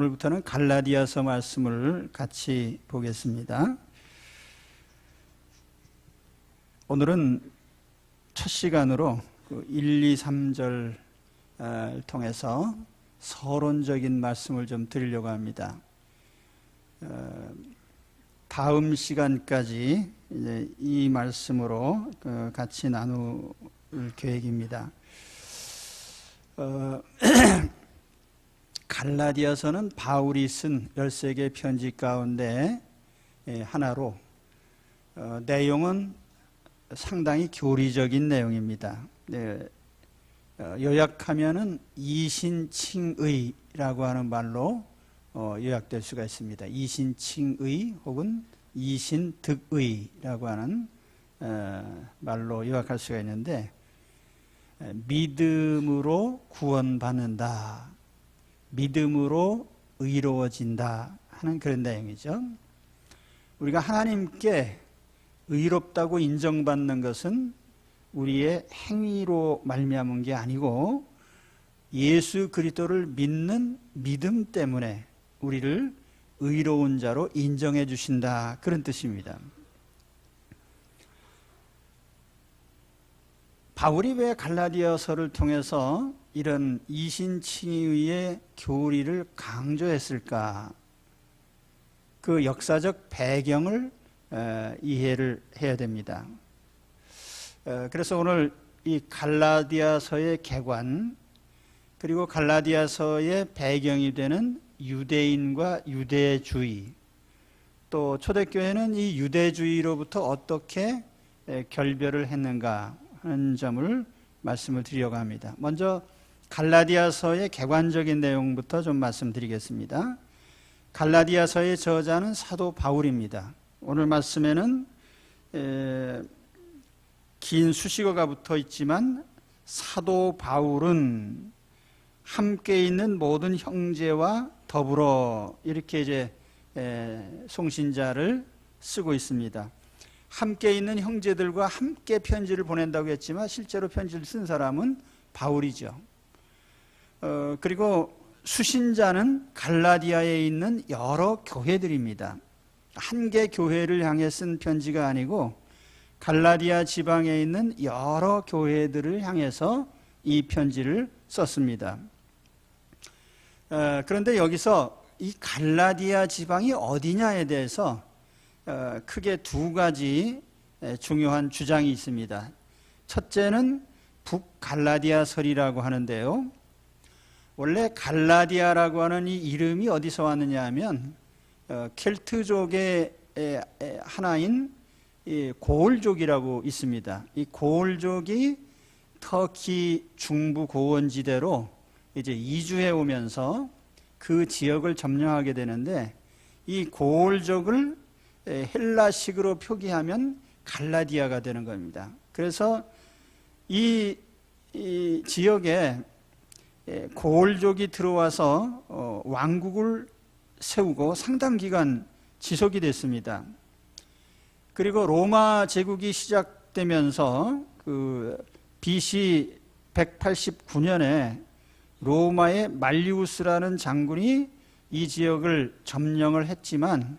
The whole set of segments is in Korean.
오늘부터는 갈라디아서 말씀을 같이 보겠습니다. 오늘은 첫 시간으로 1, 2, 3절 통해서 서론적인 말씀을 좀 드리려고 합니다. 다음 시간까지 이제 이 말씀으로 같이 나눌 계획입니다. 갈라디아서는 바울이 쓴 13개의 편지 가운데 하나로 내용은 상당히 교리적인 내용입니다. 요약하면은 이신칭의라고 하는 말로 요약될 수가 있습니다. 이신칭의 혹은 이신득의라고 하는 말로 요약할 수가 있는데, 믿음으로 구원받는다, 믿음으로 의로워진다 하는 그런 내용이죠. 우리가 하나님께 의롭다고 인정받는 것은 우리의 행위로 말미암은 게 아니고 예수 그리스도를 믿는 믿음 때문에 우리를 의로운 자로 인정해 주신다, 그런 뜻입니다. 바울이 왜 갈라디아서를 통해서 이런 이신칭의의 교리를 강조했을까? 그 역사적 배경을 이해를 해야 됩니다. 그래서 오늘 이 갈라디아서의 개관, 그리고 갈라디아서의 배경이 되는 유대인과 유대주의, 또 초대교회는 이 유대주의로부터 어떻게 결별을 했는가 하는 점을 말씀을 드리려고 합니다. 먼저 갈라디아서의 개관적인 내용부터 좀 말씀드리겠습니다. 갈라디아서의 저자는 사도 바울입니다. 오늘 말씀에는 긴 수식어가 붙어 있지만 사도 바울은 함께 있는 모든 형제와 더불어, 이렇게 이제 송신자를 쓰고 있습니다. 함께 있는 형제들과 함께 편지를 보낸다고 했지만 실제로 편지를 쓴 사람은 바울이죠. 그리고 수신자는 갈라디아에 있는 여러 교회들입니다. 한 개 교회를 향해 쓴 편지가 아니고 갈라디아 지방에 있는 여러 교회들을 향해서 이 편지를 썼습니다. 그런데 여기서 이 갈라디아 지방이 어디냐에 대해서 크게 두 가지 중요한 주장이 있습니다. 첫째는 북갈라디아설이라고 하는데요, 원래 갈라디아라고 하는 이 이름이 어디서 왔느냐 하면 켈트족의 하나인 고을족이라고 있습니다. 이 고을족이 터키 중부 고원지대로 이제 이주해 오면서 그 지역을 점령하게 되는데, 이 고을족을 헬라식으로 표기하면 갈라디아가 되는 겁니다. 그래서 이 지역에 고을족이 들어와서 왕국을 세우고 상당 기간 지속이 됐습니다. 그리고 로마 제국이 시작되면서 BC 189년에 로마의 말리우스라는 장군이 이 지역을 점령을 했지만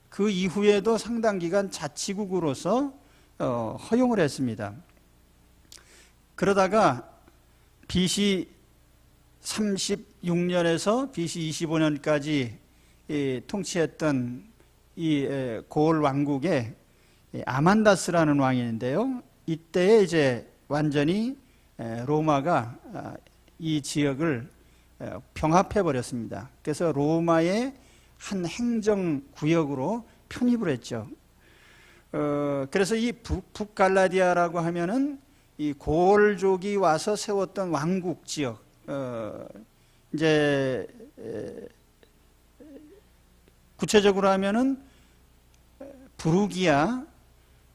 그 이후에도 상당 기간 자치국으로서 허용을 했습니다. 그러다가 BC 36년에서 BC 25년까지 통치했던 이 고을 왕국의 아만다스라는 왕이 있는데요, 이때에 이제 완전히 로마가 이 지역을 병합해 버렸습니다. 그래서 로마의 한 행정구역으로 편입을 했죠. 그래서 이 북갈라디아라고 하면은 이 고을족이 와서 세웠던 왕국 지역, 이제 구체적으로 하면은 부르기아,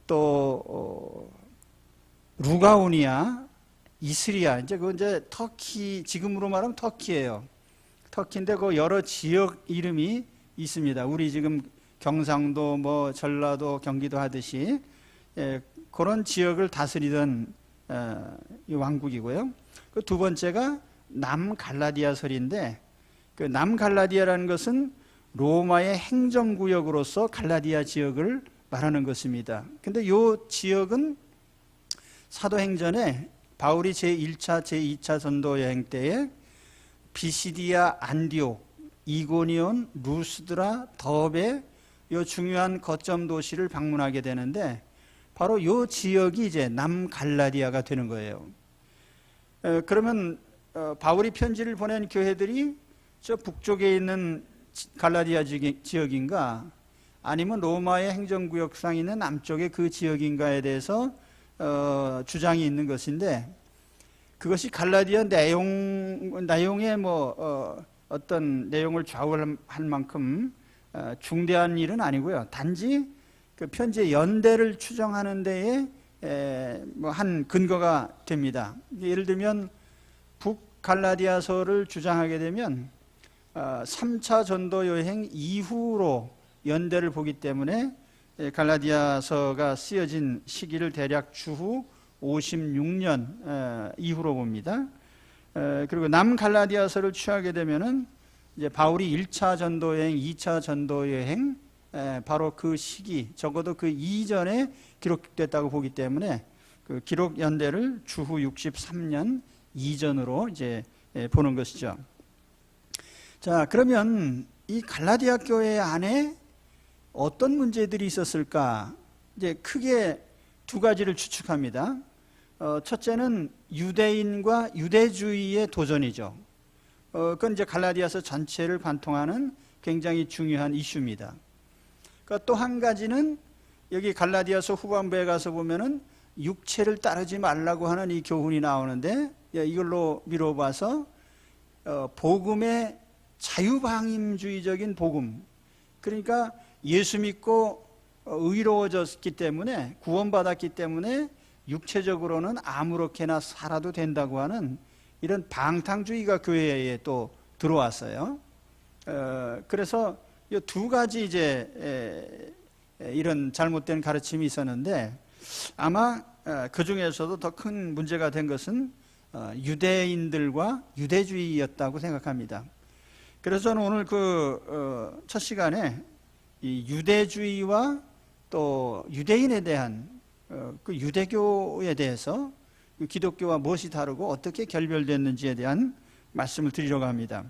또 루가오니아, 이스리아, 이제 그 이제 터키, 지금으로 말하면 터키예요. 터키인데 그 여러 지역 이름이 있습니다. 우리 지금 경상도, 뭐 전라도, 경기도 하듯이 그런 지역을 다스리던 이 왕국이고요. 그 두 번째가 남갈라디아설인데, 그 남갈라디아라는 것은 로마의 행정구역으로서 갈라디아 지역을 말하는 것입니다. 근데 이 지역은 사도행전에 바울이 제1차, 제2차 전도 여행 때에 비시디아, 안디옥, 이고니온, 루스드라, 더베 이 중요한 거점 도시를 방문하게 되는데 바로 이 지역이 이제 남갈라디아가 되는 거예요. 그러면 바울이 편지를 보낸 교회들이 저 북쪽에 있는 갈라디아 지역인가 아니면 로마의 행정구역상 있는 남쪽의 그 지역인가에 대해서 주장이 있는 것인데 그것이 갈라디아 내용의 어떤 내용을 좌우할 만큼 중대한 일은 아니고요. 단지 그 편지의 연대를 추정하는 데에 한 근거가 됩니다. 예를 들면 북갈라디아서를 주장하게 되면 3차 전도 여행 이후로 연대를 보기 때문에 갈라디아서가 쓰여진 시기를 대략 주후 56년 이후로 봅니다. 그리고 남갈라디아서를 취하게 되면은 이제 바울이 1차 전도 여행, 2차 전도 여행 바로 그 시기, 적어도 그 이전에 기록됐다고 보기 때문에 그 기록 연대를 주후 63년 이전으로 이제 보는 것이죠. 자, 그러면 이 갈라디아 교회 안에 어떤 문제들이 있었을까? 이제 크게 두 가지를 추측합니다. 첫째는 유대인과 유대주의의 도전이죠. 그건 이제 갈라디아서 전체를 관통하는 굉장히 중요한 이슈입니다. 또 한 가지는 여기 갈라디아서 후반부에 가서 보면은 육체를 따르지 말라고 하는 이 교훈이 나오는데 이걸로 미뤄봐서 복음의 자유방임주의적인 복음, 그러니까 예수 믿고 의로워졌기 때문에 구원받았기 때문에 육체적으로는 아무렇게나 살아도 된다고 하는 이런 방탕주의가 교회에 또 들어왔어요. 그래서 이 두 가지 이제 이런 잘못된 가르침이 있었는데 아마 그 중에서도 더 큰 문제가 된 것은 유대인들과 유대주의였다고 생각합니다. 그래서 저는 오늘 그 첫 시간에 이 유대주의와 또 유대인에 대한 그 유대교에 대해서 기독교와 무엇이 다르고 어떻게 결별됐는지에 대한 말씀을 드리려고 합니다.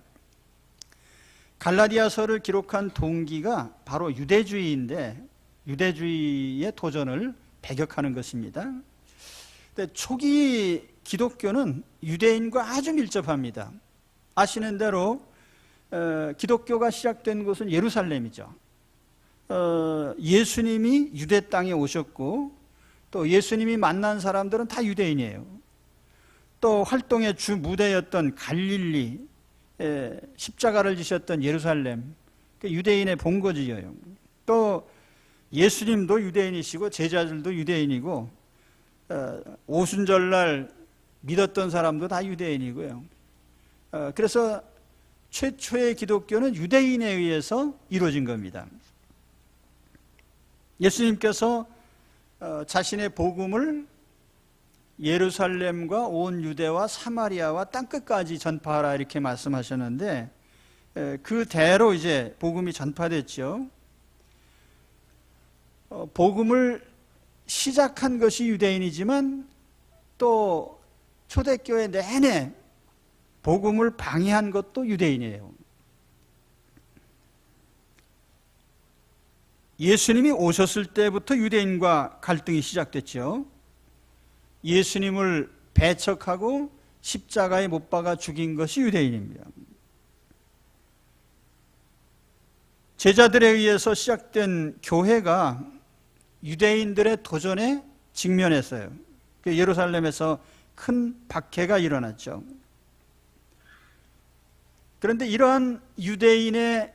갈라디아서를 기록한 동기가 바로 유대주의인데 유대주의의 도전을 배격하는 것입니다. 근데 초기 기독교는 유대인과 아주 밀접합니다. 아시는 대로 기독교가 시작된 곳은 예루살렘이죠. 예수님이 유대 땅에 오셨고 또 예수님이 만난 사람들은 다 유대인이에요. 또 활동의 주 무대였던 갈릴리, 십자가를 지셨던 예루살렘, 유대인의 본거지예요. 또 예수님도 유대인이시고 제자들도 유대인이고 오순절날 믿었던 사람도 다 유대인이고요. 그래서 최초의 기독교는 유대인에 의해서 이루어진 겁니다. 예수님께서 자신의 복음을 예루살렘과 온 유대와 사마리아와 땅끝까지 전파하라 이렇게 말씀하셨는데 그대로 이제 복음이 전파됐죠. 복음을 시작한 것이 유대인이지만 또 초대교회 내내 복음을 방해한 것도 유대인이에요. 예수님이 오셨을 때부터 유대인과 갈등이 시작됐죠. 예수님을 배척하고 십자가에 못 박아 죽인 것이 유대인입니다. 제자들에 의해서 시작된 교회가 유대인들의 도전에 직면했어요. 예루살렘에서 큰 박해가 일어났죠. 그런데 이러한 유대인의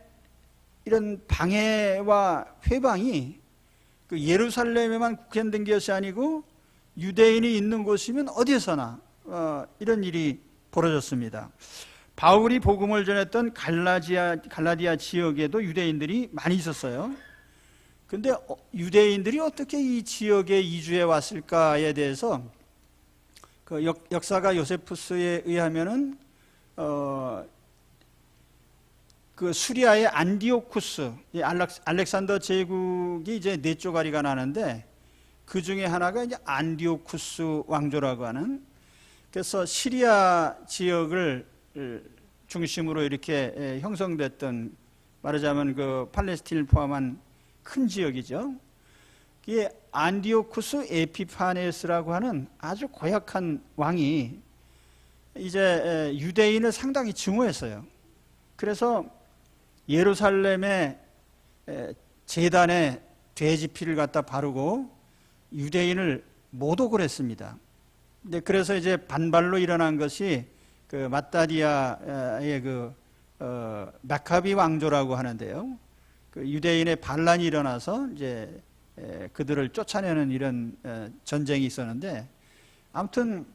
이런 방해와 회방이 그 예루살렘에만 국한된 것이 아니고 유대인이 있는 곳이면 어디에서나 이런 일이 벌어졌습니다. 바울이 복음을 전했던 갈라디아 지역에도 유대인들이 많이 있었어요. 그런데 유대인들이 어떻게 이 지역에 이주해 왔을까에 대해서 그 역사가 요세푸스에 의하면은 그 수리아의 안디오쿠스, 이 알렉산더 제국이 이제 네 쪼가리가 나는데 그 중에 하나가 이제 안디오쿠스 왕조라고 하는, 그래서 시리아 지역을 중심으로 이렇게 형성됐던, 말하자면 그 팔레스틴을 포함한 큰 지역이죠. 이게 안디오쿠스 에피파네스라고 하는 아주 고약한 왕이 이제 유대인을 상당히 증오했어요. 그래서 예루살렘의 제단에 돼지 피를 갖다 바르고 유대인을 모독을 했습니다. 그래서 이제 반발로 일어난 것이 그 마따디아의 마카비 왕조라고 하는데요. 그 유대인의 반란이 일어나서 이제 그들을 쫓아내는 이런 전쟁이 있었는데, 아무튼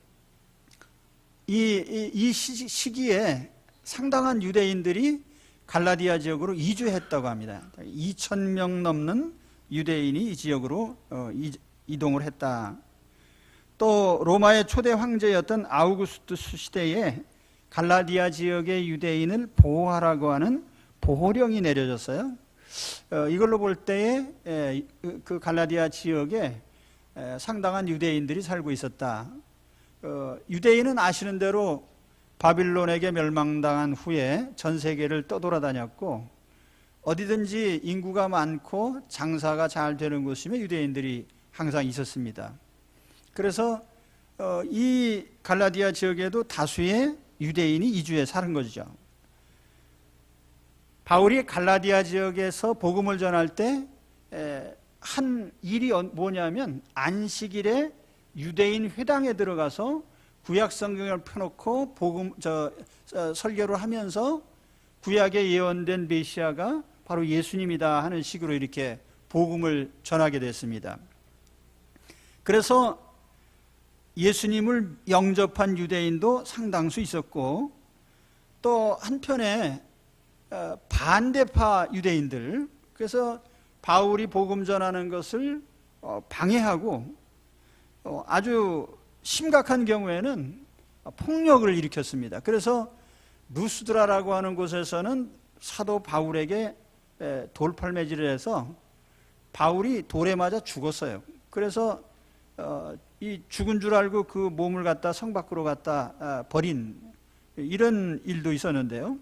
이 시기에 상당한 유대인들이 갈라디아 지역으로 이주했다고 합니다. 2,000명 넘는 유대인이 이 지역으로 이동을 했다. 또 로마의 초대 황제였던 아우구스투스 시대에 갈라디아 지역의 유대인을 보호하라고 하는 보호령이 내려졌어요. 이걸로 볼 때에 그 갈라디아 지역에 상당한 유대인들이 살고 있었다. 유대인은 아시는 대로 바빌론에게 멸망당한 후에 전 세계를 떠돌아다녔고, 어디든지 인구가 많고 장사가 잘 되는 곳이면 유대인들이 항상 있었습니다. 그래서 이 갈라디아 지역에도 다수의 유대인이 이주해 사는 거죠. 바울이 갈라디아 지역에서 복음을 전할 때 한 일이 뭐냐면, 안식일에 유대인 회당에 들어가서 구약 성경을 펴놓고 설교를 하면서 구약에 예언된 메시아가 바로 예수님이다 하는 식으로 이렇게 복음을 전하게 됐습니다. 그래서 예수님을 영접한 유대인도 상당수 있었고, 또 한편에 반대파 유대인들, 그래서 바울이 복음 전하는 것을 방해하고 아주 심각한 경우에는 폭력을 일으켰습니다. 그래서 루스드라라고 하는 곳에서는 사도 바울에게 돌팔매질을 해서 바울이 돌에 맞아 죽었어요. 그래서 이 죽은 줄 알고 그 몸을 갖다 성 밖으로 갖다 버린 이런 일도 있었는데요.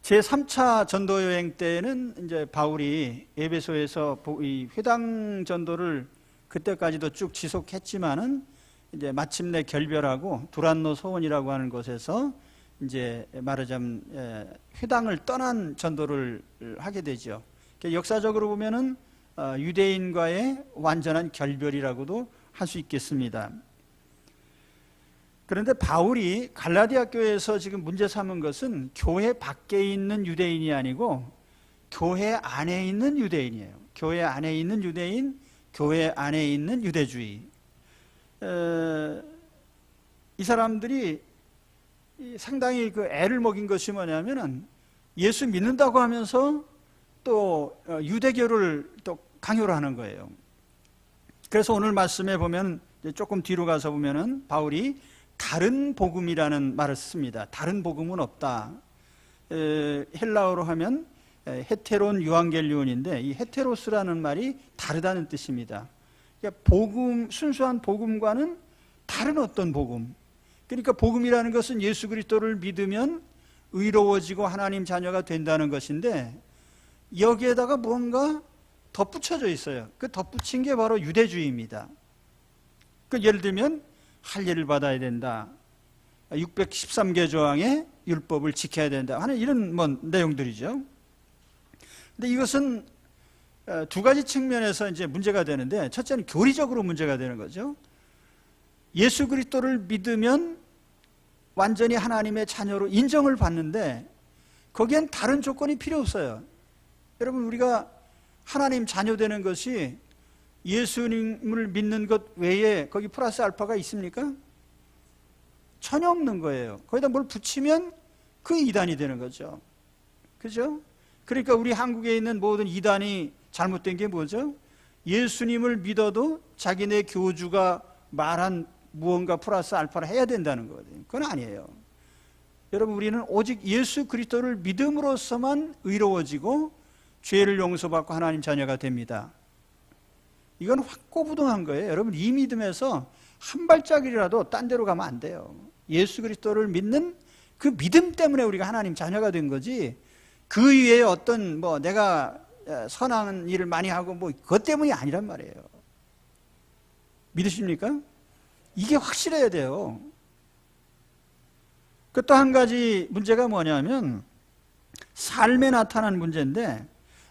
제3차 전도 여행 때는 이제 바울이 에베소에서 이 회당 전도를 그때까지도 쭉 지속했지만은 이제 마침내 결별하고 두란노 소원이라고 하는 곳에서 이제 말하자면 회당을 떠난 전도를 하게 되죠. 역사적으로 보면은 유대인과의 완전한 결별이라고도 할 수 있겠습니다. 그런데 바울이 갈라디아 교회에서 지금 문제 삼은 것은 교회 밖에 있는 유대인이 아니고 교회 안에 있는 유대인이에요. 교회 안에 있는 유대인, 교회 안에 있는 유대주의. 이 사람들이 상당히 그 애를 먹인 것이 뭐냐면은 예수 믿는다고 하면서 또 유대교를 또 강요를 하는 거예요. 그래서 오늘 말씀에 보면 조금 뒤로 가서 보면은 바울이 다른 복음이라는 말을 씁니다. 다른 복음은 없다. 헬라어로 하면 헤테론 유앙겔리온인데, 이 헤테로스라는 말이 다르다는 뜻입니다. 그러니까 복음, 순수한 복음과는 다른 어떤 복음. 그러니까 복음이라는 것은 예수 그리스도를 믿으면 의로워지고 하나님 자녀가 된다는 것인데, 여기에다가 뭔가 덧붙여져 있어요. 그 덧붙인 게 바로 유대주의입니다. 그 예를 들면 할례를 받아야 된다, 613개 조항의 율법을 지켜야 된다 하는 이런 내용들이죠. 근데 이것은 두 가지 측면에서 이제 문제가 되는데, 첫째는 교리적으로 문제가 되는 거죠. 예수 그리스도를 믿으면 완전히 하나님의 자녀로 인정을 받는데 거기엔 다른 조건이 필요 없어요. 여러분, 우리가 하나님 자녀 되는 것이 예수님을 믿는 것 외에 거기 플러스 알파가 있습니까? 전혀 없는 거예요. 거기다 뭘 붙이면 그 이단이 되는 거죠. 그죠? 그러니까 우리 한국에 있는 모든 이단이 잘못된 게 뭐죠? 예수님을 믿어도 자기네 교주가 말한 무언가 플러스 알파를 해야 된다는 거거든요. 그건 아니에요. 여러분, 우리는 오직 예수 그리스도를 믿음으로써만 의로워지고 죄를 용서받고 하나님 자녀가 됩니다. 이건 확고부동한 거예요. 여러분, 이 믿음에서 한 발짝이라도 딴 데로 가면 안 돼요. 예수 그리스도를 믿는 그 믿음 때문에 우리가 하나님 자녀가 된 거지, 그 위에 어떤 내가 선한 일을 많이 하고 그것 때문이 아니란 말이에요. 믿으십니까? 이게 확실해야 돼요. 그 또 한 가지 문제가 뭐냐면 삶에 나타나는 문제인데,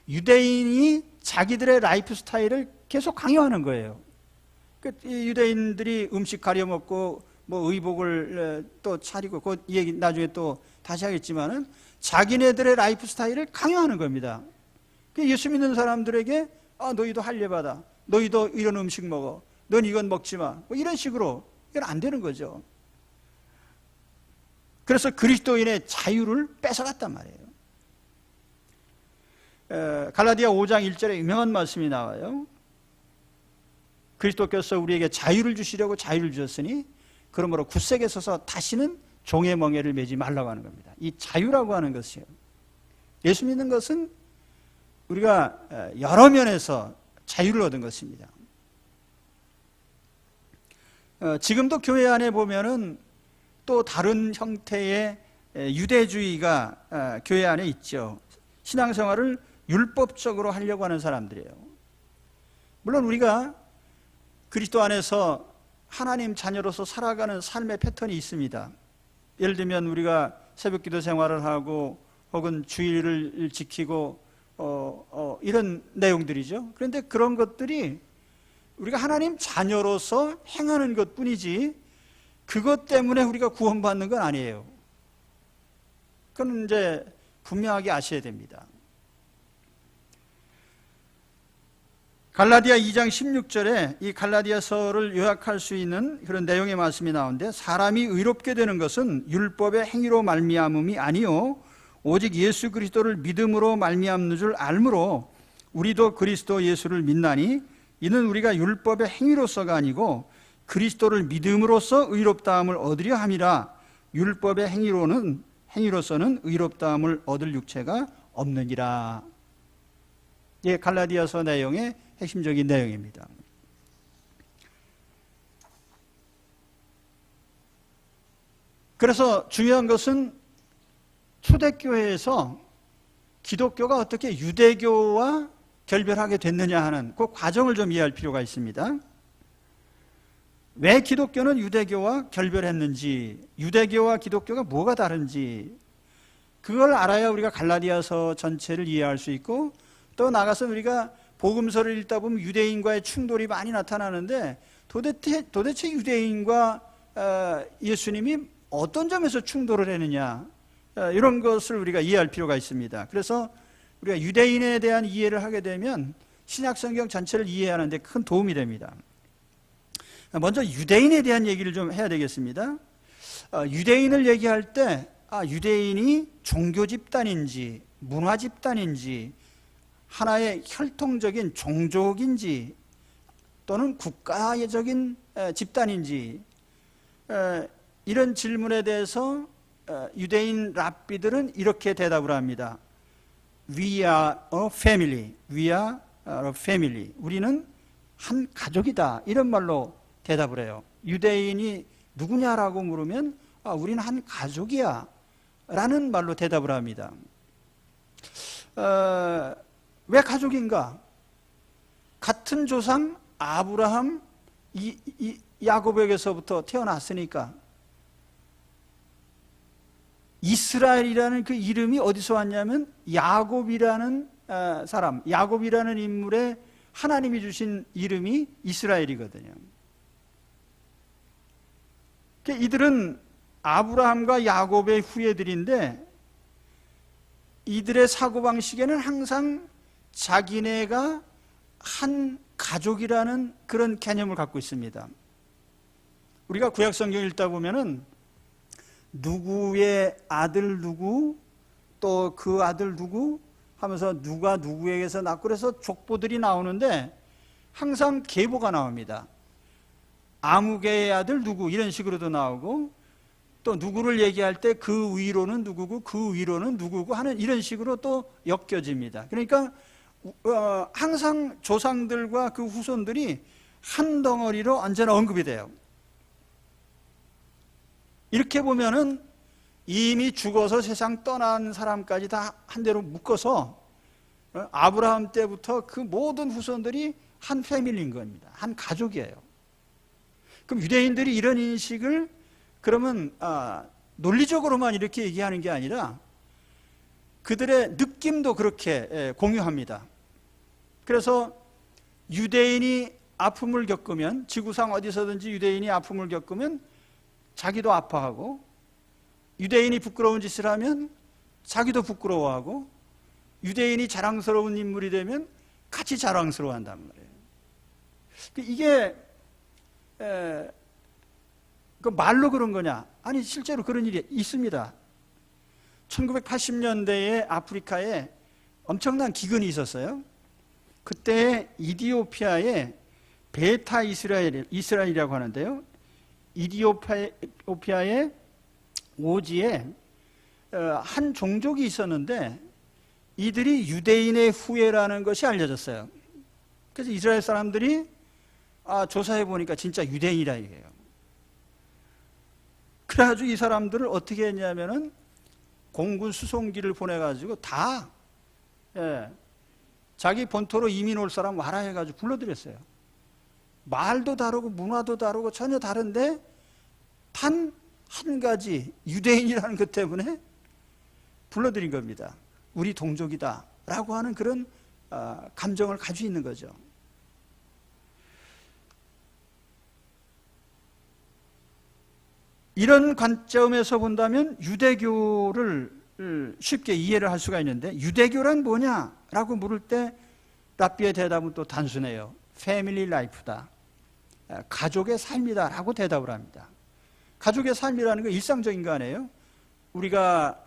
유대인이 자기들의 라이프 스타일을 계속 강요하는 거예요. 유대인들이 음식 가려 먹고 의복을 또 차리고, 그 얘기 나중에 또 다시 하겠지만은 자기네들의 라이프 스타일을 강요하는 겁니다. 예수 믿는 사람들에게 너희도 할례받아, 너희도 이런 음식 먹어, 넌 이건 먹지 마, 이런 식으로. 이건 안 되는 거죠. 그래서 그리스도인의 자유를 뺏어갔단 말이에요. 갈라디아 5장 1절에 유명한 말씀이 나와요. 그리스도께서 우리에게 자유를 주시려고 자유를 주셨으니 그러므로 굳세게 서서 다시는 종의 멍에를 매지 말라고 하는 겁니다. 이 자유라고 하는 것이요, 예수 믿는 것은 우리가 여러 면에서 자유를 얻은 것입니다. 지금도 교회 안에 보면은 또 다른 형태의 유대주의가 교회 안에 있죠. 신앙생활을 율법적으로 하려고 하는 사람들이에요. 물론 우리가 그리스도 안에서 하나님 자녀로서 살아가는 삶의 패턴이 있습니다. 예를 들면 우리가 새벽기도 생활을 하고 혹은 주일을 지키고 이런 내용들이죠. 그런데 그런 것들이 우리가 하나님 자녀로서 행하는 것뿐이지 그것 때문에 우리가 구원받는 건 아니에요. 그건 이제 분명하게 아셔야 됩니다. 갈라디아 2장 16절에 이 갈라디아서를 요약할 수 있는 그런 내용의 말씀이 나오는데, 사람이 의롭게 되는 것은 율법의 행위로 말미암음이 아니요 오직 예수 그리스도를 믿음으로 말미암는 줄 알므로 우리도 그리스도 예수를 믿나니 이는 우리가 율법의 행위로서가 아니고 그리스도를 믿음으로써 의롭다함을 얻으려 함이라. 율법의 행위로서는 의롭다함을 얻을 육체가 없느니라. 예, 갈라디아서 내용의 핵심적인 내용입니다. 그래서 중요한 것은 초대교회에서 기독교가 어떻게 유대교와 결별하게 됐느냐 하는 그 과정을 좀 이해할 필요가 있습니다. 왜 기독교는 유대교와 결별했는지, 유대교와 기독교가 뭐가 다른지, 그걸 알아야 우리가 갈라디아서 전체를 이해할 수 있고, 또 나가서 우리가 복음서를 읽다 보면 유대인과의 충돌이 많이 나타나는데 도대체 유대인과 예수님이 어떤 점에서 충돌을 했느냐, 이런 것을 우리가 이해할 필요가 있습니다. 그래서 우리가 유대인에 대한 이해를 하게 되면 신약성경 전체를 이해하는 데 큰 도움이 됩니다. 먼저 유대인에 대한 얘기를 좀 해야 되겠습니다. 유대인을 얘기할 때 유대인이 종교 집단인지 문화 집단인지 하나의 혈통적인 종족인지 또는 국가적인 집단인지, 이런 질문에 대해서 유대인 랍비들은 이렇게 대답을 합니다. We are a family. We are a family. 우리는 한 가족이다. 이런 말로 대답을 해요. 유대인이 누구냐라고 물으면 우리는 한 가족이야 라는 말로 대답을 합니다. 왜 가족인가? 같은 조상 아브라함, 야곱에게서부터 태어났으니까. 이스라엘이라는 그 이름이 어디서 왔냐면 야곱이라는 사람, 야곱이라는 인물의 하나님이 주신 이름이 이스라엘이거든요. 이들은 아브라함과 야곱의 후예들인데 이들의 사고방식에는 항상 자기네가 한 가족이라는 그런 개념을 갖고 있습니다. 우리가 구약성경 읽다 보면은 누구의 아들 누구, 또 그 아들 누구 하면서 누가 누구에게서 낳고 그래서 족보들이 나오는데 항상 계보가 나옵니다. 아무개의 아들 누구 이런 식으로도 나오고, 또 누구를 얘기할 때 그 위로는 누구고 그 위로는 누구고 하는 이런 식으로 또 엮여집니다. 그러니까 항상 조상들과 그 후손들이 한 덩어리로 언제나 언급이 돼요. 이렇게 보면은 이미 죽어서 세상 떠난 사람까지 다 한 대로 묶어서 아브라함 때부터 그 모든 후손들이 한 패밀리인 겁니다. 한 가족이에요. 그럼 유대인들이 이런 인식을 그러면 논리적으로만 이렇게 얘기하는 게 아니라 그들의 느낌도 그렇게 공유합니다. 그래서 유대인이 아픔을 겪으면, 지구상 어디서든지 유대인이 아픔을 겪으면 자기도 아파하고, 유대인이 부끄러운 짓을 하면 자기도 부끄러워하고, 유대인이 자랑스러운 인물이 되면 같이 자랑스러워한단 말이에요. 이게 그 말로 그런 거냐? 아니, 실제로 그런 일이 있습니다. 1980년대에 아프리카에 엄청난 기근이 있었어요. 그때 이디오피아에 베타 이스라엘이라고 하는데요. 이디오피아의 오지에 한 종족이 있었는데 이들이 유대인의 후예라는 것이 알려졌어요. 그래서 이스라엘 사람들이 조사해 보니까 진짜 유대인이라 이게요. 그래가지고 이 사람들을 어떻게 했냐면은 공군 수송기를 보내가지고 다 자기 본토로 이민 올 사람 와라 해가지고 불러들였어요. 말도 다르고 문화도 다르고 전혀 다른데 단 한 가지 유대인이라는 것 때문에 불러들인 겁니다. 우리 동족이다 라고 하는 그런 감정을 가지고 있는 거죠. 이런 관점에서 본다면 유대교를 쉽게 이해를 할 수가 있는데, 유대교란 뭐냐라고 물을 때 랍비의 대답은 또 단순해요. 패밀리 라이프다, 가족의 삶이다 라고 대답을 합니다. 가족의 삶이라는 건 일상적인 거 아니에요? 우리가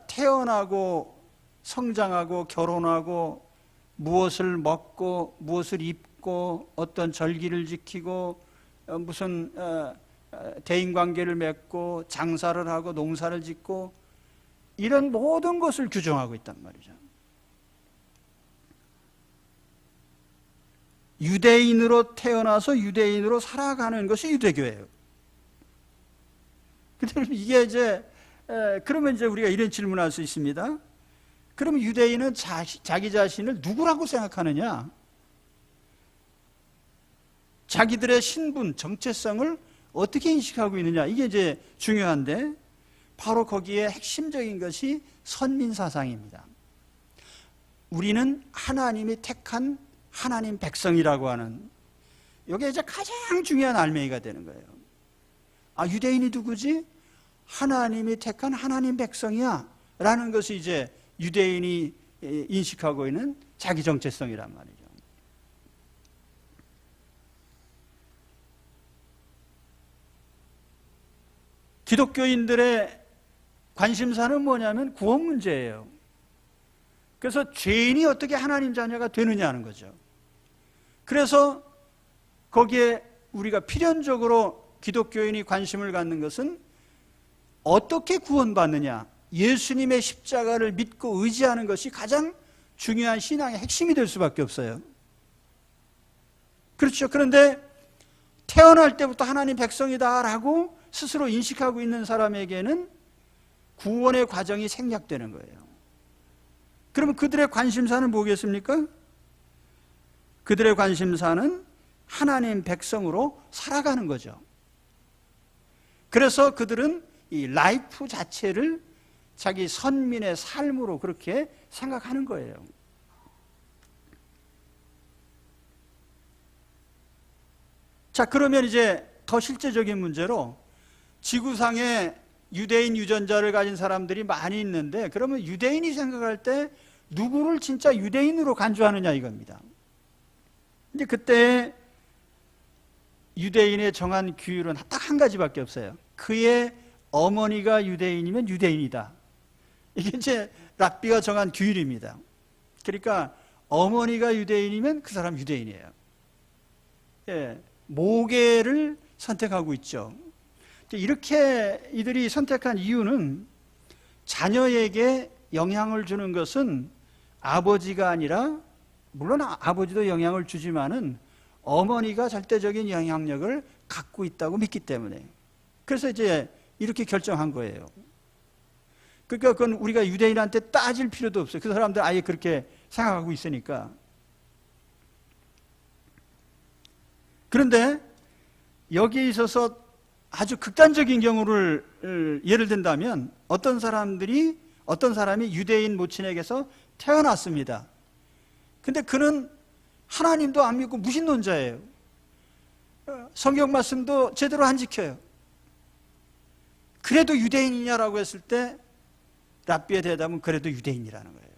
태어나고 성장하고 결혼하고 무엇을 먹고 무엇을 입고 어떤 절기를 지키고 무슨 대인관계를 맺고 장사를 하고 농사를 짓고 이런 모든 것을 규정하고 있단 말이죠. 유대인으로 태어나서 유대인으로 살아가는 것이 유대교예요. 근데 이게 이제 그러면 이제 우리가 이런 질문을 할 수 있습니다. 그러면 유대인은 자기 자신을 누구라고 생각하느냐? 자기들의 신분, 정체성을 어떻게 인식하고 있느냐? 이게 이제 중요한데, 바로 거기에 핵심적인 것이 선민사상입니다. 우리는 하나님이 택한 하나님 백성이라고 하는, 이게 이제 가장 중요한 알맹이가 되는 거예요. 유대인이 누구지? 하나님이 택한 하나님 백성이야 라는 것이 이제 유대인이 인식하고 있는 자기 정체성이란 말이죠. 기독교인들의 관심사는 뭐냐면 구원 문제예요. 그래서 죄인이 어떻게 하나님 자녀가 되느냐 하는 거죠. 그래서 거기에 우리가 필연적으로 기독교인이 관심을 갖는 것은 어떻게 구원받느냐, 예수님의 십자가를 믿고 의지하는 것이 가장 중요한 신앙의 핵심이 될 수밖에 없어요. 그렇죠. 그런데 태어날 때부터 하나님 백성이다라고 스스로 인식하고 있는 사람에게는 구원의 과정이 생략되는 거예요. 그러면 그들의 관심사는 뭐겠습니까? 그들의 관심사는 하나님 백성으로 살아가는 거죠. 그래서 그들은 이 라이프 자체를 자기 선민의 삶으로 그렇게 생각하는 거예요. 자, 그러면 이제 더 실제적인 문제로 지구상에 유대인 유전자를 가진 사람들이 많이 있는데, 그러면 유대인이 생각할 때 누구를 진짜 유대인으로 간주하느냐 이겁니다. 근데 그때 유대인의 정한 규율은 딱 한 가지밖에 없어요. 그의 어머니가 유대인이면 유대인이다. 이게 이제 랍비가 정한 규율입니다. 그러니까 어머니가 유대인이면 그 사람 유대인이에요. 모계를 선택하고 있죠. 이렇게 이들이 선택한 이유는 자녀에게 영향을 주는 것은 아버지가 아니라, 물론 아버지도 영향을 주지만은 어머니가 절대적인 영향력을 갖고 있다고 믿기 때문에, 그래서 이제 이렇게 결정한 거예요. 그러니까 그건 우리가 유대인한테 따질 필요도 없어요. 그 사람들 아예 그렇게 생각하고 있으니까. 그런데 여기에 있어서 아주 극단적인 경우를 예를 든다면, 어떤 사람이 유대인 모친에게서 태어났습니다. 근데 그는 하나님도 안 믿고 무신론자예요. 성경 말씀도 제대로 안 지켜요. 그래도 유대인이냐라고 했을 때 랍비의 대답은 그래도 유대인이라는 거예요.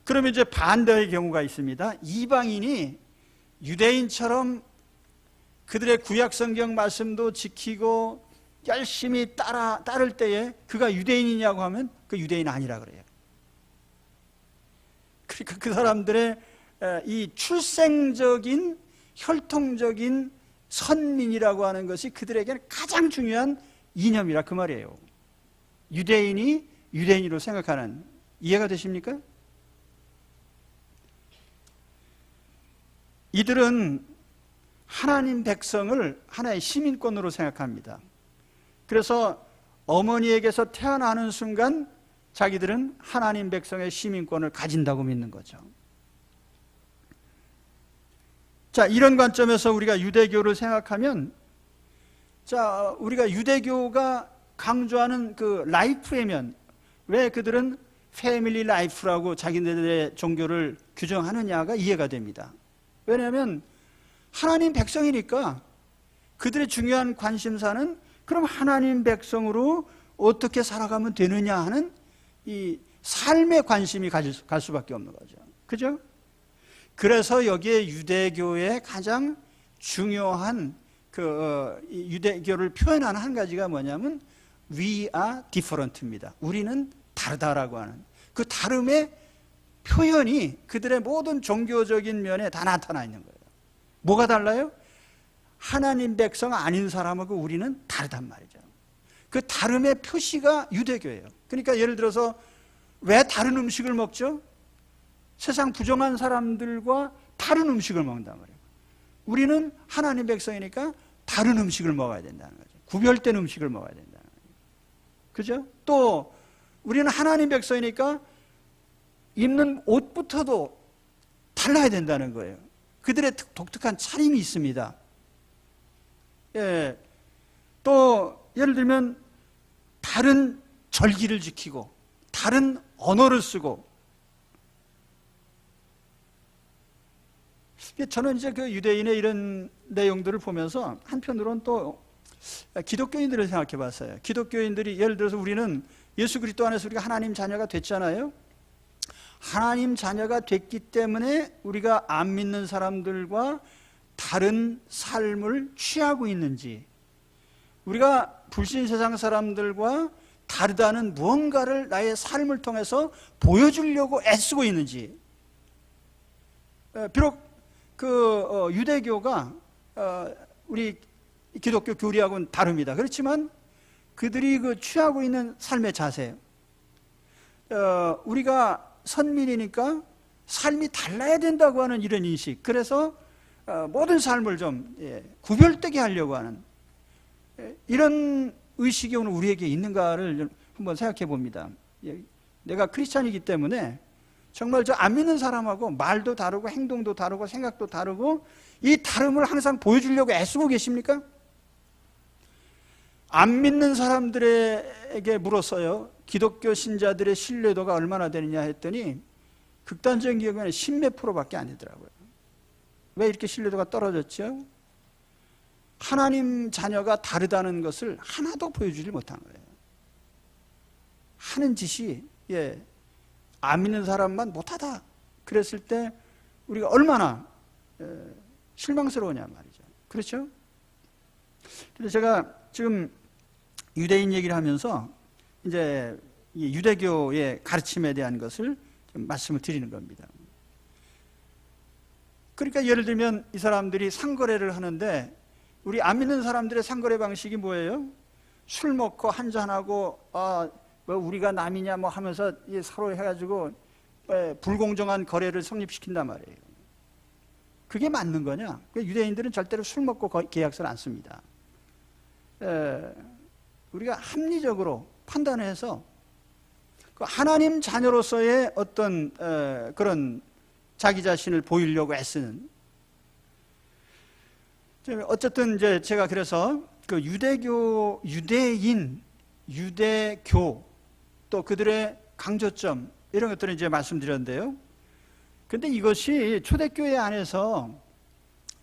그러면 이제 반대의 경우가 있습니다. 이방인이 유대인처럼 그들의 구약 성경 말씀도 지키고 열심히 따를 때에 그가 유대인이냐고 하면 그 유대인 아니라 그래요. 그러니까 그 사람들의 이 출생적인 혈통적인 선민이라고 하는 것이 그들에게는 가장 중요한 이념이라 그 말이에요. 유대인이 유대인으로 생각하는, 이해가 되십니까? 이들은 하나님 백성을 하나의 시민권으로 생각합니다. 그래서 어머니에게서 태어나는 순간 자기들은 하나님 백성의 시민권을 가진다고 믿는 거죠. 자, 이런 관점에서 우리가 유대교를 생각하면, 자, 우리가 유대교가 강조하는 그 라이프의 면, 왜 그들은 패밀리 라이프라고 자기네들의 종교를 규정하느냐가 이해가 됩니다. 왜냐하면 하나님 백성이니까 그들의 중요한 관심사는 그럼 하나님 백성으로 어떻게 살아가면 되느냐 하는 이 삶에 관심이 갈 수밖에 없는 거죠. 그죠? 그래서 여기에 유대교의 가장 중요한 유대교를 표현하는 한 가지가 뭐냐면 We are different입니다. 우리는 다르다라고 하는 그 다름의 표현이 그들의 모든 종교적인 면에 다 나타나 있는 거예요. 뭐가 달라요? 하나님 백성 아닌 사람하고 우리는 다르단 말이죠. 그 다름의 표시가 유대교예요. 그러니까 예를 들어서 왜 다른 음식을 먹죠? 세상 부정한 사람들과 다른 음식을 먹는단 말이에요. 우리는 하나님 백성이니까 다른 음식을 먹어야 된다는 거죠. 구별된 음식을 먹어야 된다는 거죠. 그죠? 또 우리는 하나님 백성이니까 입는 옷부터도 달라야 된다는 거예요. 그들의 독특한 차림이 있습니다. 예. 또 예를 들면 다른 절기를 지키고 다른 언어를 쓰고, 저는 이제 그 유대인의 이런 내용들을 보면서 한편으로는 또 기독교인들을 생각해 봤어요. 기독교인들이 예를 들어서 우리는 예수 그리스도 안에서 우리가 하나님 자녀가 됐잖아요. 하나님 자녀가 됐기 때문에 우리가 안 믿는 사람들과 다른 삶을 취하고 있는지, 우리가 불신 세상 사람들과 다르다는 무언가를 나의 삶을 통해서 보여주려고 애쓰고 있는지. 비록 유대교가 우리 기독교 교리하고는 다릅니다. 그렇지만 그들이 취하고 있는 삶의 자세, 우리가 선민이니까 삶이 달라야 된다고 하는 이런 인식, 그래서 모든 삶을 좀 구별되게 하려고 하는 이런 의식이 오늘 우리에게 있는가를 한번 생각해 봅니다. 내가 크리스찬이기 때문에 정말 저 안 믿는 사람하고 말도 다르고 행동도 다르고 생각도 다르고 이 다름을 항상 보여주려고 애쓰고 계십니까? 안 믿는 사람들에게 물었어요. 기독교 신자들의 신뢰도가 얼마나 되느냐 했더니 극단적인 경우에는 10몇 %밖에 안 되더라고요. 왜 이렇게 신뢰도가 떨어졌죠? 하나님 자녀가 다르다는 것을 하나도 보여주지 못한 거예요. 하는 짓이 안 믿는 사람만 못하다 그랬을 때 우리가 얼마나 실망스러우냐 말이죠. 그렇죠? 그래서 제가 지금 유대인 얘기를 하면서 이제 이 유대교의 가르침에 대한 것을 좀 말씀을 드리는 겁니다. 그러니까 예를 들면 이 사람들이 상거래를 하는데 우리 안 믿는 사람들의 상거래 방식이 뭐예요? 술 먹고 한잔하고 뭐 우리가 남이냐 뭐 하면서 서로 해가지고 불공정한 거래를 성립시킨단 말이에요. 그게 맞는 거냐? 유대인들은 절대로 술 먹고 계약서를 안 씁니다. 우리가 합리적으로 판단해서 하나님 자녀로서의 어떤 그런 자기 자신을 보이려고 애쓰는, 어쨌든 이제 제가 그래서 그 유대인, 유대교 또 그들의 강조점 이런 것들을 이제 말씀드렸는데요. 근데 이것이 초대교회 안에서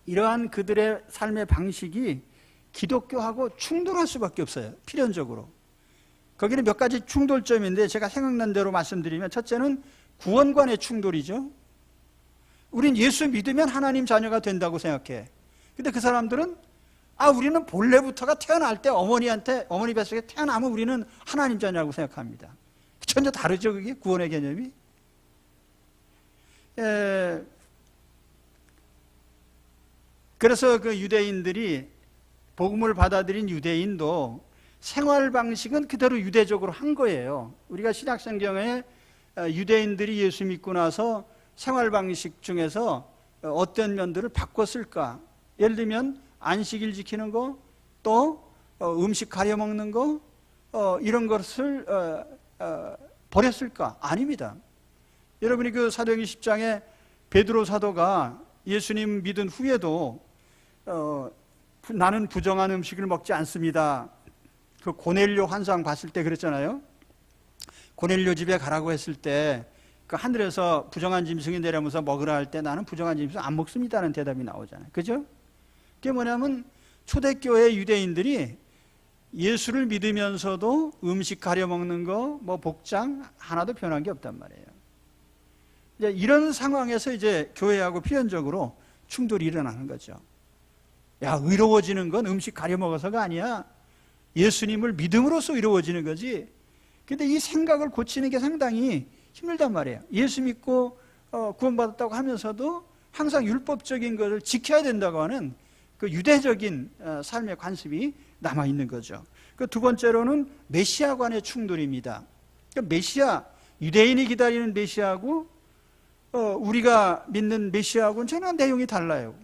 이러한 그들의 삶의 방식이 기독교하고 충돌할 수밖에 없어요. 필연적으로. 거기는 몇 가지 충돌점인데 제가 생각난 대로 말씀드리면, 첫째는 구원관의 충돌이죠. 우린 예수 믿으면 하나님 자녀가 된다고 생각해. 근데 그 사람들은 우리는 본래부터가 태어날 때 어머니 뱃속에 태어나면 우리는 하나님 자녀라고 생각합니다. 전혀 다르죠, 그게 구원의 개념이. 그래서 그 유대인들이 복음을 받아들인 유대인도 생활 방식은 그대로 유대적으로 한 거예요. 우리가 신약성경에 유대인들이 예수 믿고 나서 생활 방식 중에서 어떤 면들을 바꿨을까? 예를 들면 안식일 지키는 거, 또 음식 가려 먹는 거, 이런 것을 버렸을까? 아닙니다. 여러분이 그 사도행전 10장에 베드로 사도가 예수님 믿은 후에도 나는 부정한 음식을 먹지 않습니다. 그 고넬료 환상 봤을 때 그랬잖아요. 고넬료 집에 가라고 했을 때 그 하늘에서 부정한 짐승이 내려오면서 먹으라 할 때 나는 부정한 짐승 안 먹습니다라는 대답이 나오잖아요. 그죠? 그게 뭐냐면 초대교회 유대인들이 예수를 믿으면서도 음식 가려 먹는 거, 뭐 복장 하나도 변한 게 없단 말이에요. 이제 이런 상황에서 이제 교회하고 필연적으로 충돌이 일어나는 거죠. 야, 의로워지는 건 음식 가려 먹어서가 아니야. 예수님을 믿음으로써 의로워지는 거지. 근데 이 생각을 고치는 게 상당히 힘들단 말이에요. 예수 믿고 구원받았다고 하면서도 항상 율법적인 것을 지켜야 된다고 하는 그 유대적인 삶의 관습이 남아있는 거죠. 그 두 번째로는 메시아관의 충돌입니다. 그러니까 메시아, 유대인이 기다리는 메시아하고 우리가 믿는 메시아하고는 전혀 내용이 달라요.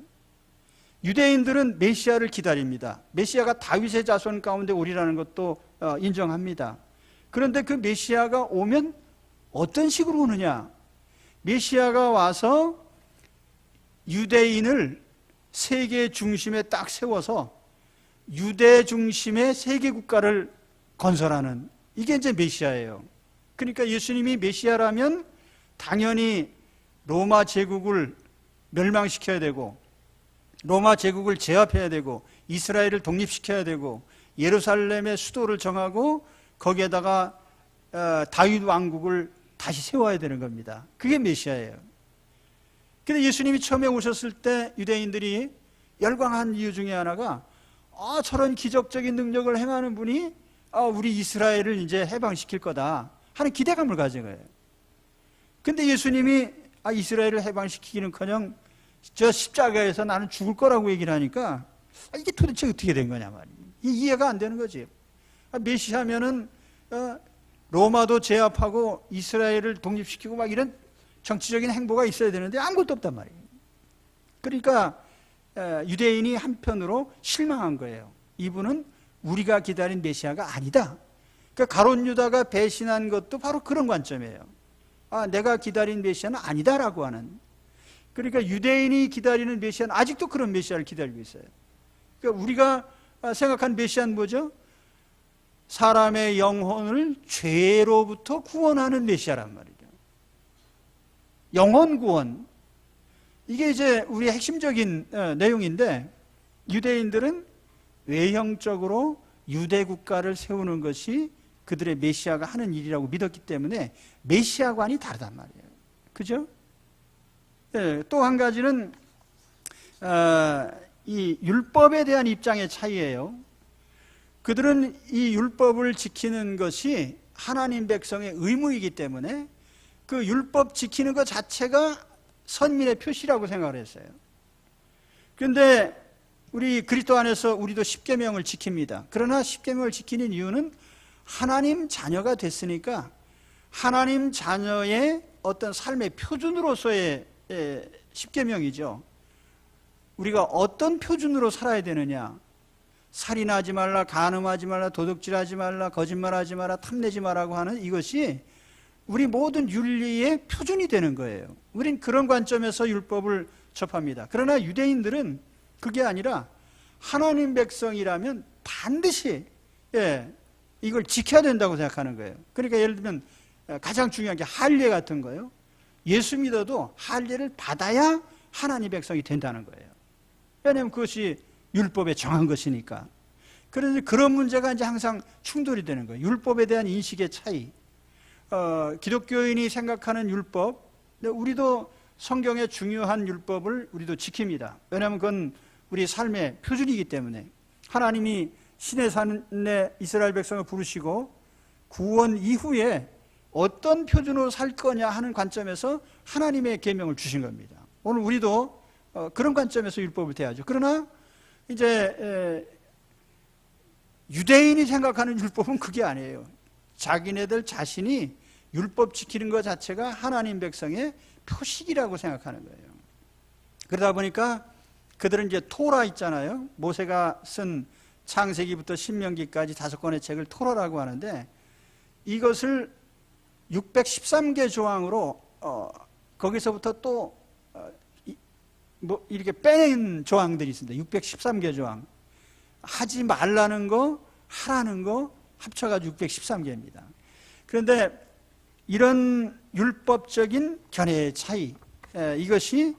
유대인들은 메시아를 기다립니다. 메시아가 다윗의 자손 가운데 오리라는 것도 인정합니다. 그런데 그 메시아가 오면 어떤 식으로 오느냐? 메시아가 와서 유대인을 세계 중심에 딱 세워서 유대 중심의 세계 국가를 건설하는, 이게 이제 메시아예요. 그러니까 예수님이 메시아라면 당연히 로마 제국을 멸망시켜야 되고, 로마 제국을 제압해야 되고, 이스라엘을 독립시켜야 되고, 예루살렘의 수도를 정하고 거기에다가 다윗 왕국을 다시 세워야 되는 겁니다. 그게 메시아예요. 근데 예수님이 처음에 오셨을 때 유대인들이 열광한 이유 중에 하나가 저런 기적적인 능력을 행하는 분이 우리 이스라엘을 이제 해방시킬 거다 하는 기대감을 가진 거예요. 근데 예수님이 이스라엘을 해방시키기는커녕 저 십자가에서 나는 죽을 거라고 얘기를 하니까 이게 도대체 어떻게 된 거냐 말이에요. 이해가 안 되는 거지. 메시아면은 로마도 제압하고 이스라엘을 독립시키고 막 이런 정치적인 행보가 있어야 되는데 아무것도 없단 말이에요. 그러니까 유대인이 한편으로 실망한 거예요. 이분은 우리가 기다린 메시아가 아니다. 그러니까 가룟 유다가 배신한 것도 바로 그런 관점이에요. 내가 기다린 메시아는 아니다라고 하는. 그러니까 유대인이 기다리는 메시아는 아직도 그런 메시아를 기다리고 있어요. 그러니까 우리가 생각한 메시아는 뭐죠? 사람의 영혼을 죄로부터 구원하는 메시아란 말이죠. 영혼 구원. 이게 이제 우리의 핵심적인 내용인데, 유대인들은 외형적으로 유대 국가를 세우는 것이 그들의 메시아가 하는 일이라고 믿었기 때문에 메시아관이 다르단 말이에요. 그죠? 네, 또 한 가지는 이 율법에 대한 입장의 차이예요. 그들은 이 율법을 지키는 것이 하나님 백성의 의무이기 때문에 그 율법 지키는 것 자체가 선민의 표시라고 생각을 했어요. 그런데 우리 그리스도 안에서 우리도 십계명을 지킵니다. 그러나 십계명을 지키는 이유는 하나님 자녀가 됐으니까 하나님 자녀의 어떤 삶의 표준으로서의 십계명이죠. 우리가 어떤 표준으로 살아야 되느냐? 살인하지 말라, 간음하지 말라, 도둑질하지 말라, 거짓말하지 마라, 탐내지 마라고 하는 이것이 우리 모든 윤리의 표준이 되는 거예요. 우린 그런 관점에서 율법을 접합니다. 그러나 유대인들은 그게 아니라 하나님 백성이라면 반드시 이걸 지켜야 된다고 생각하는 거예요. 그러니까 예를 들면 가장 중요한 게 할례 같은 거예요. 예수 믿어도 할례를 받아야 하나님 백성이 된다는 거예요. 왜냐하면 그것이 율법에 정한 것이니까. 그런데 그런 문제가 이제 항상 충돌이 되는 거예요. 율법에 대한 인식의 차이. 기독교인이 생각하는 율법, 우리도 성경의 중요한 율법을 우리도 지킵니다. 왜냐하면 그건 우리 삶의 표준이기 때문에. 하나님이 신의 산에 이스라엘 백성을 부르시고 구원 이후에 어떤 표준으로 살 거냐 하는 관점에서 하나님의 계명을 주신 겁니다. 오늘 우리도 그런 관점에서 율법을 대하죠. 그러나 이제 유대인이 생각하는 율법은 그게 아니에요. 자기네들 자신이 율법 지키는 것 자체가 하나님 백성의 표식이라고 생각하는 거예요. 그러다 보니까 그들은 이제 토라 있잖아요. 모세가 쓴 창세기부터 신명기까지 5권의 책을 토라라고 하는데 이것을 613개 조항으로 거기서부터 또 이렇게 빼낸 조항들이 있습니다. 613개 조항. 하지 말라는 거, 하라는 거 합쳐가지고 613개입니다. 그런데 이런 율법적인 견해의 차이, 이것이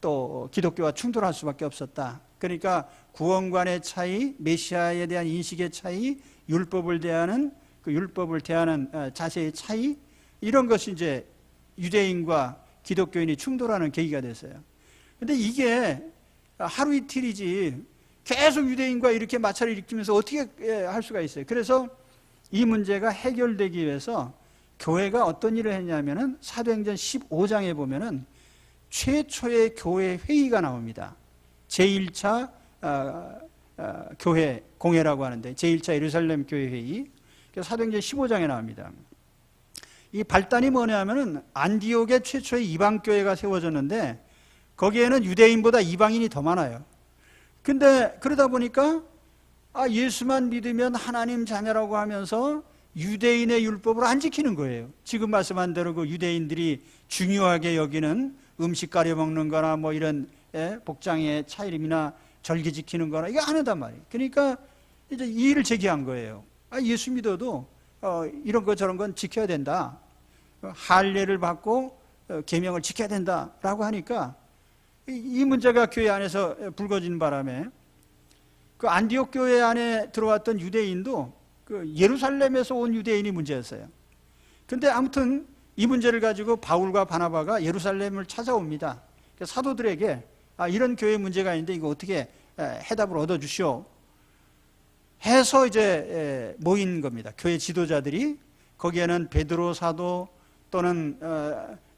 또 기독교와 충돌할 수밖에 없었다. 그러니까 구원관의 차이, 메시아에 대한 인식의 차이, 율법을 대하는 자세의 차이, 이런 것이 이제 유대인과 기독교인이 충돌하는 계기가 됐어요. 근데 이게 하루 이틀이지 계속 유대인과 이렇게 마찰을 일으키면서 어떻게 할 수가 있어요. 그래서 이 문제가 해결되기 위해서 교회가 어떤 일을 했냐면은 사도행전 15장에 보면은 최초의 교회 회의가 나옵니다. 제1차 교회 공회라고 하는데 제1차 예루살렘 교회 회의. 사도행전 15장에 나옵니다. 이 발단이 뭐냐면은 안디옥에 최초의 이방교회가 세워졌는데 거기에는 유대인보다 이방인이 더 많아요. 근데 그러다 보니까 예수만 믿으면 하나님 자녀라고 하면서 유대인의 율법을 안 지키는 거예요. 지금 말씀한 대로 그 유대인들이 중요하게 여기는 음식 가려 먹는 거나 뭐 이런 복장의 차림이나 절기 지키는 거나 이거 안 한단 말이에요. 그러니까 이제 이의를 제기한 거예요. 예수 믿어도 이런 거 저런 건 지켜야 된다. 할례를 받고 계명을 지켜야 된다라고 하니까 이 문제가 교회 안에서 불거진 바람에 그 안디옥 교회 안에 들어왔던 유대인도 그 예루살렘에서 온 유대인이 문제였어요. 근데 아무튼 이 문제를 가지고 바울과 바나바가 예루살렘을 찾아옵니다. 사도들에게 이런 교회 문제가 있는데 이거 어떻게 해답을 얻어주시오 해서 이제 모인 겁니다. 교회 지도자들이. 거기에는 베드로 사도 또는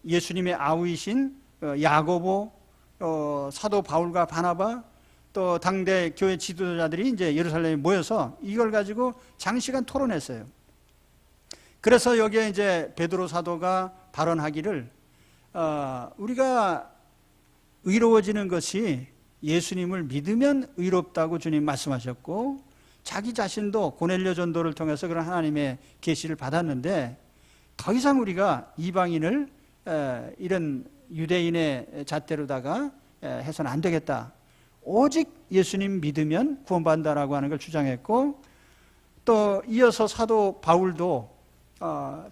예수님의 아우이신 야고보, 사도 바울과 바나바, 또 당대 교회 지도자들이 이제 예루살렘에 모여서 이걸 가지고 장시간 토론했어요. 그래서 여기에 이제 베드로 사도가 발언하기를 우리가 의로워지는 것이 예수님을 믿으면 의롭다고 주님 말씀하셨고 자기 자신도 고넬료 전도를 통해서 그런 하나님의 계시를 받았는데 더 이상 우리가 이방인을 이런 유대인의 잣대로다가 해서는 안 되겠다. 오직 예수님 믿으면 구원받는다라고 하는 걸 주장했고 또 이어서 사도 바울도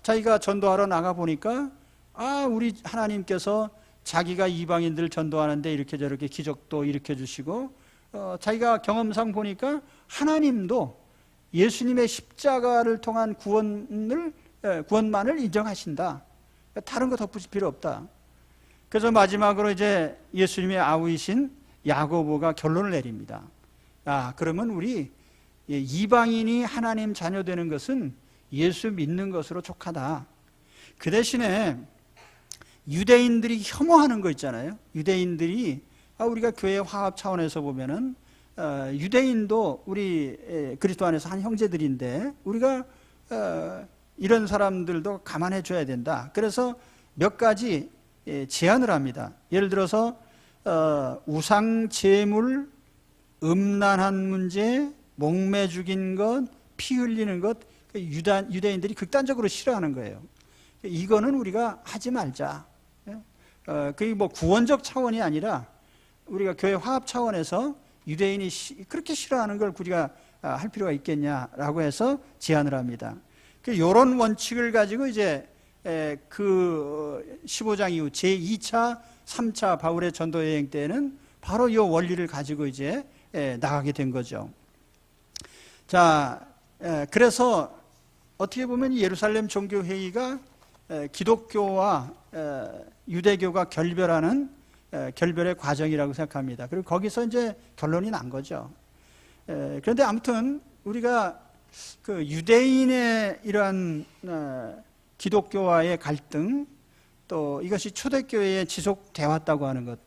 자기가 전도하러 나가 보니까 우리 하나님께서 자기가 이방인들 전도하는데 이렇게 저렇게 기적도 일으켜 주시고 자기가 경험상 보니까 하나님도 예수님의 십자가를 통한 구원만을 인정하신다. 다른 거 덧붙일 필요 없다. 그래서 마지막으로 이제 예수님의 아우이신 야고보가 결론을 내립니다. 그러면 우리 이방인이 하나님 자녀 되는 것은 예수 믿는 것으로 족하다. 그 대신에 유대인들이 혐오하는 거 있잖아요. 유대인들이 우리가 교회 화합 차원에서 보면은 유대인도 우리 그리스도 안에서 한 형제들인데 우리가 이런 사람들도 감안해 줘야 된다. 그래서 몇 가지 제안을 합니다. 예를 들어서 우상 제물, 음란한 문제, 목매 죽인 것, 피 흘리는 것, 유대인들이 극단적으로 싫어하는 거예요. 이거는 우리가 하지 말자. 그게 뭐 구원적 차원이 아니라 우리가 교회 화합 차원에서 유대인이 그렇게 싫어하는 걸 우리가 할 필요가 있겠냐라고 해서 제안을 합니다. 이런 원칙을 가지고 이제 그 15장 이후 제2차, 3차 바울의 전도 여행 때는 바로 이 원리를 가지고 이제 나가게 된 거죠. 자, 그래서 어떻게 보면 예루살렘 종교회의가 기독교와 유대교가 결별의 과정이라고 생각합니다. 그리고 거기서 이제 결론이 난 거죠. 그런데 아무튼 우리가 그 유대인의 이러한 기독교와의 갈등, 또 이것이 초대교회에 지속되어 왔다고 하는 것.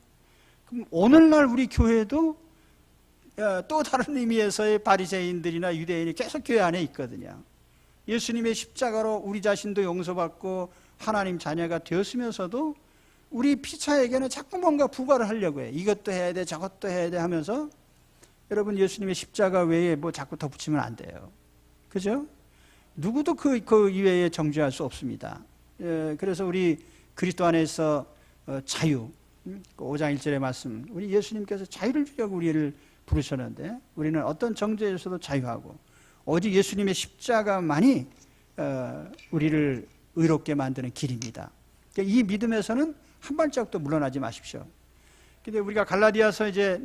그럼 오늘날 우리 교회도 또 다른 의미에서의 바리새인들이나 유대인이 계속 교회 안에 있거든요. 예수님의 십자가로 우리 자신도 용서받고 하나님 자녀가 되었으면서도 우리 피차에게는 자꾸 뭔가 부과를 하려고 해요. 이것도 해야 돼, 저것도 해야 돼 하면서 여러분 예수님의 십자가 외에 뭐 자꾸 덧붙이면 안 돼요. 그죠? 누구도 그 이외에 정죄할 수 없습니다. 그래서 우리 그리스도 안에서 자유, 5장 1절의 말씀, 우리 예수님께서 자유를 주려고 우리를 부르셨는데 우리는 어떤 정죄에서도 자유하고 오직 예수님의 십자가만이 우리를 의롭게 만드는 길입니다. 이 믿음에서는 한 발짝도 물러나지 마십시오. 근데 우리가 갈라디아서 이제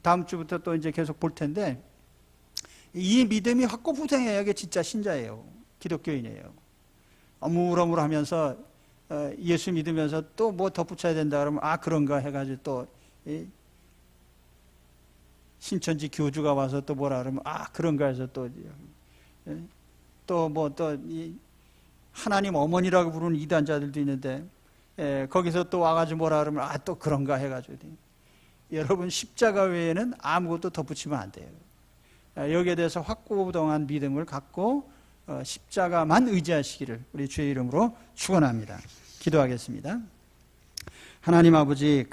다음 주부터 또 이제 계속 볼 텐데 이 믿음이 확고부동해야 이게 진짜 신자예요. 기독교인이에요. 어물어물하면서 예수 믿으면서 또 뭐 덧붙여야 된다 그러면 그런가 해가지고 또 신천지 교주가 와서 또 뭐라 그러면 그런가 해서 또 하나님 어머니라고 부르는 이단자들도 있는데 거기서 또 와가지고 뭐라 그러면 또 그런가 해가지고 여러분 십자가 외에는 아무것도 덧붙이면 안 돼요. 여기에 대해서 확고부동한 믿음을 갖고 십자가만 의지하시기를 우리 주의 이름으로 축원합니다. 기도하겠습니다. 하나님 아버지